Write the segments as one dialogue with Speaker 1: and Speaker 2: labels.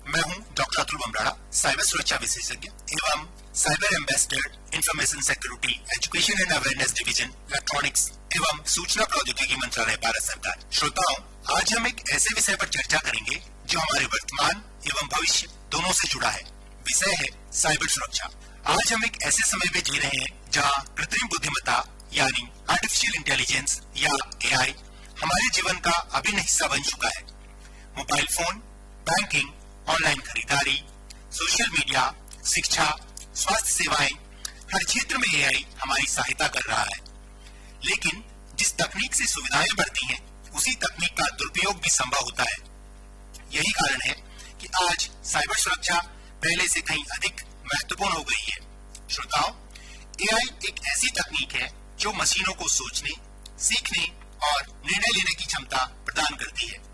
Speaker 1: मैं हूं doctor Atul बमराड़ा, cyber सुरक्षा विशेषज्ञ एवं cyber ambassador, information security, education and awareness division, electronics एवं सूचना प्रौद्योगिकी मंत्रालय, भारत सरकार। श्रोताओं, आज हम एक ऐसे विषय पर चर्चा करेंगे जो हमारे वर्तमान एवं भविष्य दोनों से जुड़ा है। विषय है साइबर सुरक्षा। आज हम एक ऐसे समय में जी रहे हैं जहां कृत्रिम बुद्धिमत्ता यानी आर्टिफिशियल इंटेलिजेंस या एआई हमारे जीवन का अभिन्न हिस्सा बन चुका है। मोबाइल फोन, बैंकिंग, ऑनलाइन खरीदारी, सोशल मीडिया, शिक्षा, स्वास्थ्य सेवाएं, हर क्षेत्र में एआई हमारी सहायता कर रहा है। लेकिन जिस तकनीक से सुविधाएं बढ़ती हैं, उसी तकनीक का दुरुपयोग भी संभव होता है। यही कारण है कि आज साइबर सुरक्षा पहले से कहीं अधिक महत्वपूर्ण हो गई है। श्रोताओं, एआई एक ऐसी तकनीक है जो मशीनों को सोचने, सीखने और निर्णय लेने की क्षमता प्रदान करती है।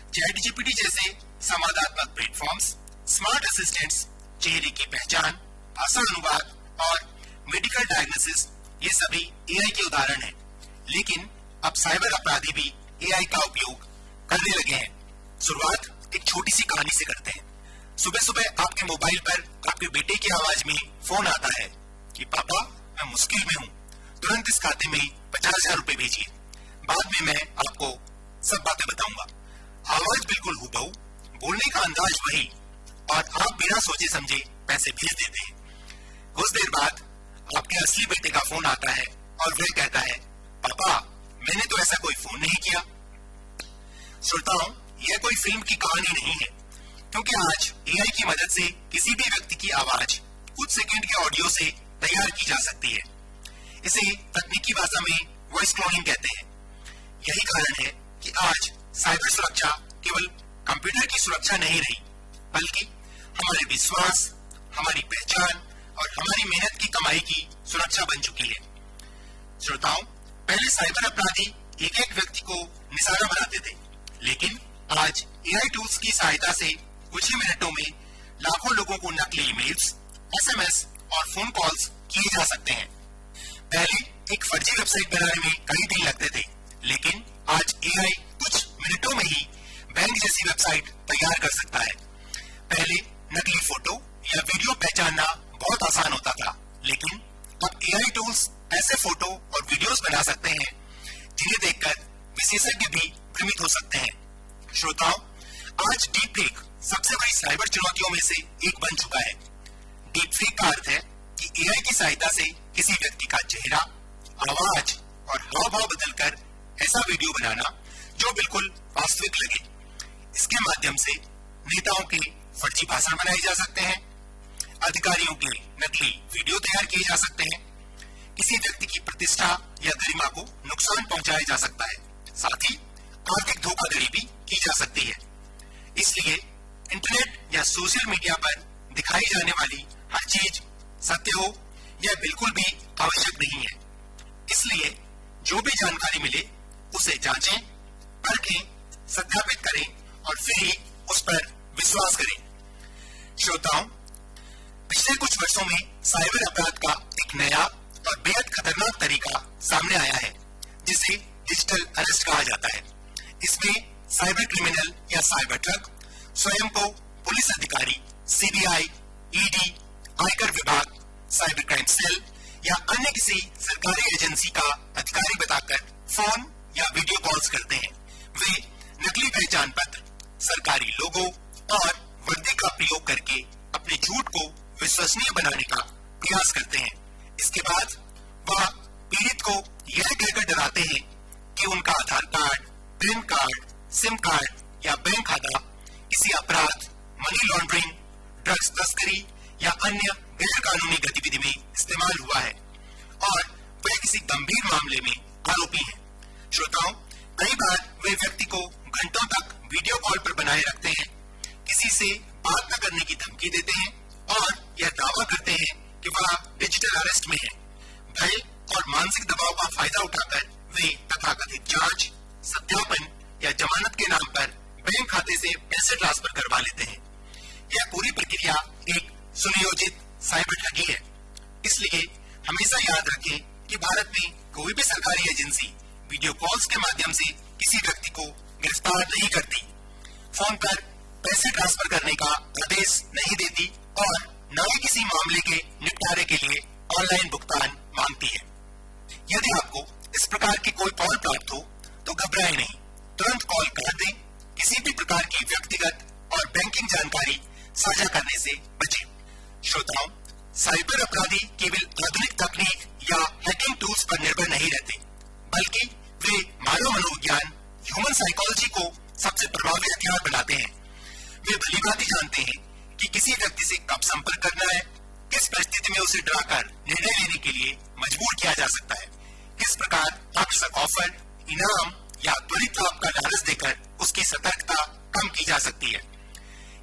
Speaker 1: चैटजीपीटी जैसे संवादात्मक प्लेटफॉर्म्स, स्मार्ट असिस्टेंट्स, चेहरे की पहचान, भाषा अनुवाद और मेडिकल डायग्नोसिस, ये सभी एआई के उदाहरण हैं। लेकिन अब साइबर अपराधी भी एआई का उपयोग करने लगे हैं। शुरुआत एक छोटी सी कहानी से करते हैं। सुबह सुबह आपके मोबाइल पर आपके बेटे की आवाज में फोन आता है कि पापा, मैं मुश्किल में हूँ, तुरंत इस खाते में 50,000 रुपए भेजिए। बाद में मैं आपको सब बातें बताऊंगा। आवाज बिल्कुल हूबहू, बोलने का अंदाज वही, और आप बिना सोचे समझे पैसे भेज देते हैं। कुछ देर बाद आपके असली बेटे का फोन आता है और वह कहता है, पापा, मैंने तो ऐसा कोई फोन नहीं किया। श्रोताओं, यह कोई फिल्म की कहानी नहीं है, क्योंकि आज एआई की मदद से किसी भी व्यक्ति की आवाज कुछ सेकंड के ऑडियो से तैयार की जा सकती है। इसे तकनीकी भाषा में वॉइस क्लोनिंग कहते हैं। यही कारण है कि आज साइबर सुरक्षा केवल कंप्यूटर की सुरक्षा नहीं रही, बल्कि हमारे विश्वास, हमारी पहचान और हमारी मेहनत की कमाई की सुरक्षा बन चुकी है। श्रोताओं, पहले साइबर अपराधी एक एक व्यक्ति को निशाना बनाते थे, लेकिन आज एआई टूल्स की सहायता से कुछ ही मिनटों में लाखों लोगों को नकली ईमेल्स, एसएमएस और फोन कॉल्स किए जा सकते हैं। पहले एक फर्जी वेबसाइट बनाने में कई दिन लगते थे, लेकिन आज एआई कुछ मिनटों में ही बैंक जैसी वेबसाइट तैयार कर सकता है। पहले नकली फोटो या वीडियो पहचानना बहुत आसान होता था, लेकिन अब एआई टूल्स ऐसे फोटो और वीडियोस बना सकते हैं जिन्हें देखकर विशेषज्ञ भी भ्रमित हो सकते हैं। श्रोताओं, आज डीप फेक सबसे बड़ी साइबर चुनौतियों में से एक बन चुका है। डीप फेक का अर्थ है कि एआई की सहायता से किसी व्यक्ति का चेहरा, आवाज और हाव भाव बदलकर ऐसा वीडियो बनाना जो बिल्कुल वास्तविक लगे। इसके माध्यम से नेताओं के फर्जी भाषण बनाए जा सकते हैं, अधिकारियों के नकली वीडियो तैयार किए जा सकते हैं, किसी व्यक्ति की प्रतिष्ठा या गरिमा को नुकसान पहुंचाया जा सकता है, साथ ही आर्थिक धोखाधड़ी भी की जा सकती है। इसलिए इंटरनेट या सोशल मीडिया पर दिखाई जाने वाली हर चीज सत्य हो, यह बिल्कुल भी आवश्यक नहीं है। इसलिए जो भी जानकारी मिले उसे जांचें, परखें, सत्यापित करें और फिर ही उस पर विश्वास करें। श्रोताओं, पिछले कुछ वर्षों में साइबर अपराध का एक नया और बेहद खतरनाक तरीका सामने आया है, जिसे डिजिटल अरेस्ट कहा जाता है। इसमें साइबर क्रिमिनल या साइबर ठग स्वयं को पुलिस अधिकारी, सीबीआई, ईडी, आयकर विभाग, साइबर क्राइम सेल या अन्य किसी सरकारी एजेंसी का अधिकारी बताकर फोन या वीडियो कॉल्स करते हैं। वे नकली पहचान पत्र, सरकारी लोगो और वर्दी का प्रयोग करके अपने झूठ को विश्वसनीय बनाने का प्रयास करते हैं। इसके बाद वह पीड़ित को यह कहकर डराते हैं कि उनका Aadhaar card, PAN card, SIM card या बैंक खाता किसी अपराध, मनी लॉन्ड्रिंग, ड्रग्स तस्करी या अन्य गैर कानूनी गतिविधि में इस्तेमाल हुआ है और वह किसी गंभीर मामले में आरोपी है। श्रोताओं, कई बार वे व्यक्ति को घंटों तक वीडियो कॉल पर बनाए रखते हैं, किसी से बात न करने की धमकी देते हैं और यह दावा करते हैं कि वह डिजिटल अरेस्ट में है। भय और मानसिक दबाव का फायदा उठाकर वे तथाकथित जांच, सत्यापन या जमानत के नाम पर बैंक खाते से पैसे ट्रांसफर करवा लेते हैं। यह पूरी प्रक्रिया एक सुनियोजित साइबर ठगी है। इसलिए हमेशा याद रखें कि भारत में कोई भी सरकारी एजेंसी वीडियो कॉल्स के माध्यम से किसी व्यक्ति को गिरफ्तार नहीं करती। फोन पर पैसे ट्रांसफर करने का आदेश नहीं देती और न ही किसी मामले के निपटारे के लिए ऑनलाइन भुगतान मांगती है। यदि आपको इस प्रकार की कोई कॉल प्राप्त हो तो घबराएं नहीं, तुरंत कॉल काट दें। किसी भी प्रकार की व्यक्तिगत और बैंकिंग जानकारी साझा करने से बचें। श्रोताओं, साइबर अपराधी केवल आधुनिक तकनीक या हैकिंग टूल्स पर निर्भर नहीं रहते, बल्कि वे मानव मनोविज्ञान, ह्यूमन साइकोलॉजी को सबसे प्रभावी हथियार बनाते हैं। वे भलीभांति जानते हैं कि किसी व्यक्ति से कब संपर्क करना है, किस परिस्थिति में उसे डराकर निर्णय लेने के लिए मजबूर किया जा सकता है, किस प्रकार आकर्षक ऑफर, इनाम या त्वरित लाभ का लालच देकर उसकी सतर्कता कम की जा सकती है,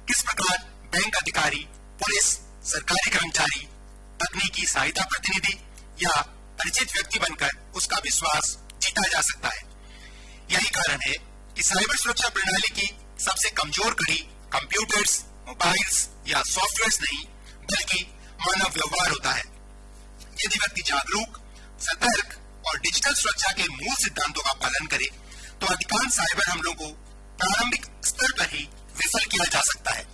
Speaker 1: किस प्रकार बैंक अधिकारी, पुलिस, सरकारी कर्मचारी, तकनीकी सहायता प्रतिनिधि या परिचित व्यक्ति बनकर उसका विश्वास जीता जा सकता है। यही कारण है कि साइबर सुरक्षा प्रणाली की सबसे कमजोर कड़ी कंप्यूटर्स, मोबाइल्स या सॉफ्टवेयर्स नहीं, बल्कि मानव व्यवहार होता है। यदि व्यक्ति जागरूक, सतर्क और डिजिटल सुरक्षा के मूल सिद्धांतों का पालन करे तो अधिकांश साइबर हमलों को प्रारंभिक स्तर पर ही विफल किया जा सकता है।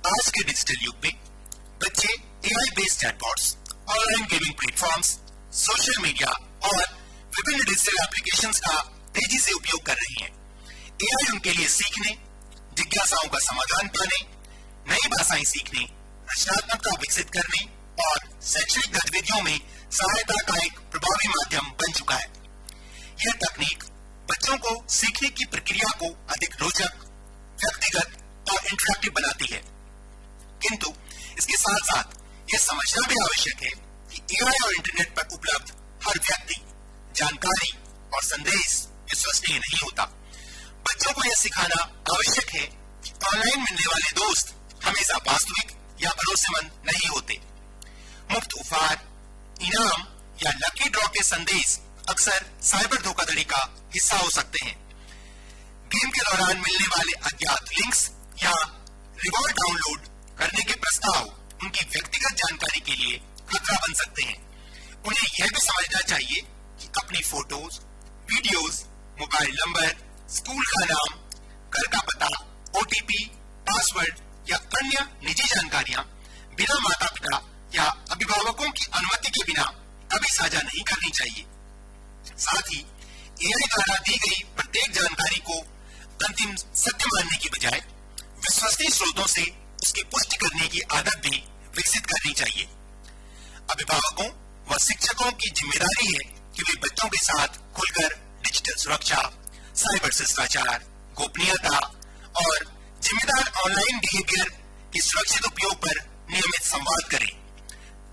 Speaker 1: आज के डिजिटल युग में बच्चे AI based chatbots, online gaming platforms, social media और विभिन्न डिजिटल एप्लीकेशंस का तेजी से उपयोग कर रही हैं। एआई उनके लिए सीखने, जिज्ञासाओं का समाधान पाने, नई भाषाएं सीखने, रचनात्मकता विकसित करने और शैक्षणिक गतिविधियों में सहायता का एक प्रभावी माध्यम बन चुका है। यह तकनीक बच्चों को सीखने की प्रक्रिया को अधिक रोचक, व्यक्तिगत और इंटरैक्टिव बनाती है, किंतु इसके साथ साथ यह समझना भी आवश्यक है कि एआई और इंटरनेट पर उपलब्ध हर व्यक्ति, जानकारी और संदेश विश्वसनीय नहीं होता। बच्चों को यह सिखाना आवश्यक है कि ऑनलाइन मिलने वाले दोस्त हमेशा वास्तविक या भरोसेमंद नहीं होते। मुफ्त उपहार, इनाम या लकी ड्रॉ के संदेश अक्सर साइबर धोखाधड़ी का हिस्सा हो सकते हैं। गेम के दौरान मिलने वाले अज्ञात लिंक्स या रिवॉर्ड डाउनलोड करने के प्रस्ताव उनकी व्यक्तिगत जानकारी के लिए खतरा बन सकते हैं। उन्हें यह भी समझना चाहिए कि अपनी photos, videos, mobile number, school का नाम, घर का पता, ओटीपी, पासवर्ड या अन्य निजी जानकारियां बिना माता पिता या अभिभावकों की अनुमति के बिना कभी साझा नहीं करनी चाहिए। साथ ही एआई द्वारा दी गई प्रत्येक जानकारी को अंतिम सत्य मानने की बजाय विश्वसनीय स्रोतों से उसकी पुष्टि करने की आदत भी विकसित करनी चाहिए। अभिभावकों व शिक्षकों की जिम्मेदारी है कि वे बच्चों के साथ खुलकर डिजिटल सुरक्षा, साइबर शिष्टाचार, गोपनीयता और जिम्मेदार ऑनलाइन बिहेवियर के सुरक्षित उपयोग पर नियमित संवाद करें।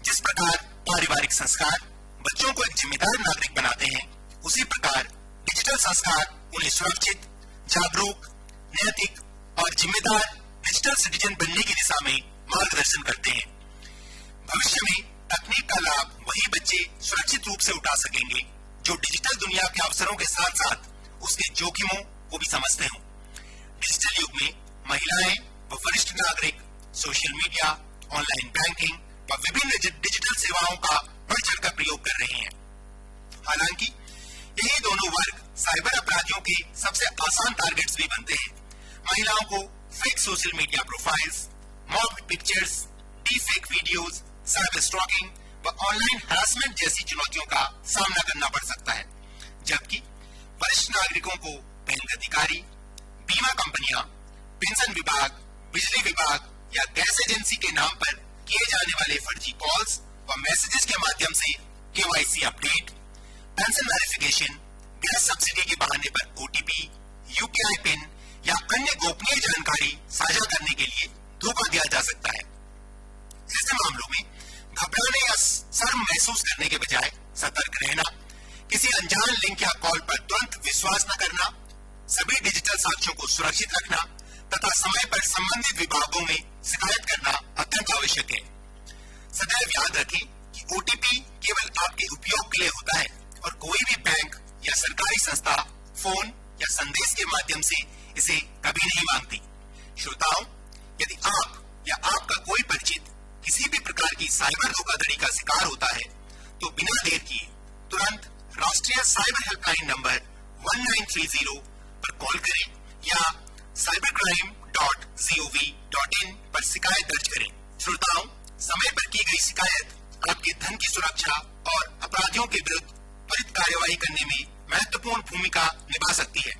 Speaker 1: जिस प्रकार पारिवारिक संस्कार बच्चों को एक जिम्मेदार नागरिक बनाते हैं, उसी प्रकार डिजिटल संस्कार उन्हें सुरक्षित, जागरूक, नैतिक और जिम्मेदार डिजिटल सिटीजन बनने की दिशा में मार्गदर्शन करते हैं। भविष्य में तकनीक का लाभ वही बच्चे सुरक्षित रूप से उठा सकेंगे जो डिजिटल दुनिया के अवसरों के साथ साथ उसके जोखिमों को भी समझते हों। डिजिटल युग में महिलाएं व वरिष्ठ नागरिक सोशल मीडिया, ऑनलाइन बैंकिंग व विभिन्न डिजिटल सेवाओं का बढ़ चढ़कर प्रयोग कर रहे हैं। हालांकि यही दोनों वर्ग साइबर अपराधियों के सबसे आसान टारगेट्स भी बनते हैं। महिलाओं को fake social media profiles, mob pictures, deepfake videos, cyber stalking व ऑनलाइन हैरेसमेंट जैसी चुनौतियों का सामना करना पड़ सकता है, जबकि वरिष्ठ नागरिकों को बैंक अधिकारी, बीमा कंपनियां, पेंशन विभाग, बिजली विभाग या गैस एजेंसी के नाम पर किए जाने वाले फर्जी कॉल्स व मैसेजेस के माध्यम से KYC update, pension verification, gas subsidy के बहाने पर ओटीपी, यूपीआई पिन या अन्य गोपनीय जानकारी साझा करने के लिए धोखा दिया जा सकता है। ऐसे मामलों में घबराने या शर्म महसूस करने के बजाय सतर्क रहना, किसी अनजान लिंक या कॉल पर तुरंत विश्वास न करना, सभी डिजिटल साक्ष्यों को सुरक्षित रखना तथा समय पर संबंधित विभागों में शिकायत करना अत्यंत आवश्यक है। सदैव याद रखें कि ओटीपी केवल आपके उपयोग के लिए होता है और कोई भी बैंक या सरकारी संस्था फोन या संदेश के माध्यम से इसे कभी नहीं मांगती। श्रोताओं, यदि आप या आपका कोई परिचित किसी भी प्रकार की साइबर धोखाधड़ी का शिकार होता है तो बिना देर किए तुरंत राष्ट्रीय साइबर हेल्पलाइन नंबर 1930 पर कॉल करें या cybercrime.0 www.sbs.gov.in पर शिकायत दर्ज करें। श्रोताओं, समय पर की गई शिकायत आपके धन की सुरक्षा और अपराधियों के विरुद्ध त्वरित कार्यवाही करने में महत्वपूर्ण भूमिका निभा सकती है।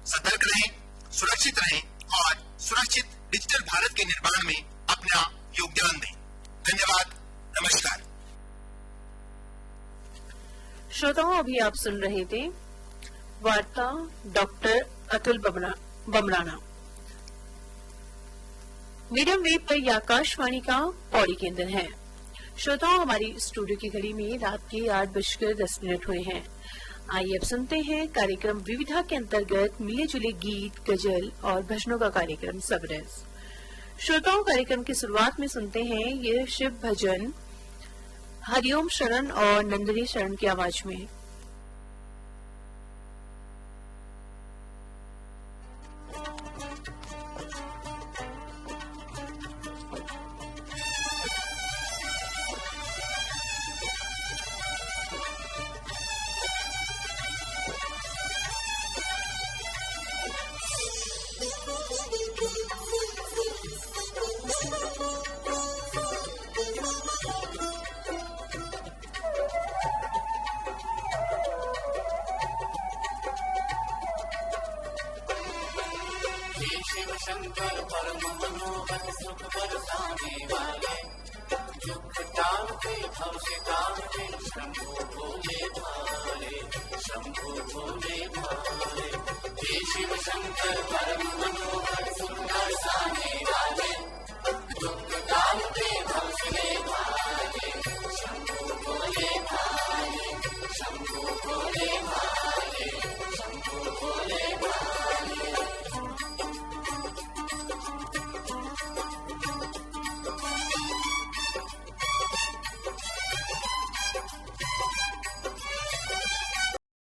Speaker 1: सतर्क रहें, सुरक्षित रहें और सुरक्षित डिजिटल भारत के निर्माण में अपना योगदान दें। धन्यवाद। नमस्कार।
Speaker 2: श्रोताओं, अभी आप सुन रहे थे वार्ता डॉक्टर अतुल बमराना। मीडियम वेव पर यह आकाशवाणी का पौड़ी केंद्र है। श्रोताओं, हमारी स्टूडियो की घड़ी में रात के 8:10 हुए हैं। आइए अब सुनते हैं कार्यक्रम विविधा के अंतर्गत मिले जुले गीत, गजल और भजनों का कार्यक्रम सबरस। श्रोताओं, कार्यक्रम की शुरुआत में सुनते हैं ये शिव भजन हरिओम शरण और नंदिनी शरण की आवाज में।
Speaker 3: शिव शंकर परम मनोहर सुख बरसाने वाले, दुख टालते भव से टालते, शंभो भोले भाले, शंभो भोले भाले। हे शिव शंकर परम मनोहर सुख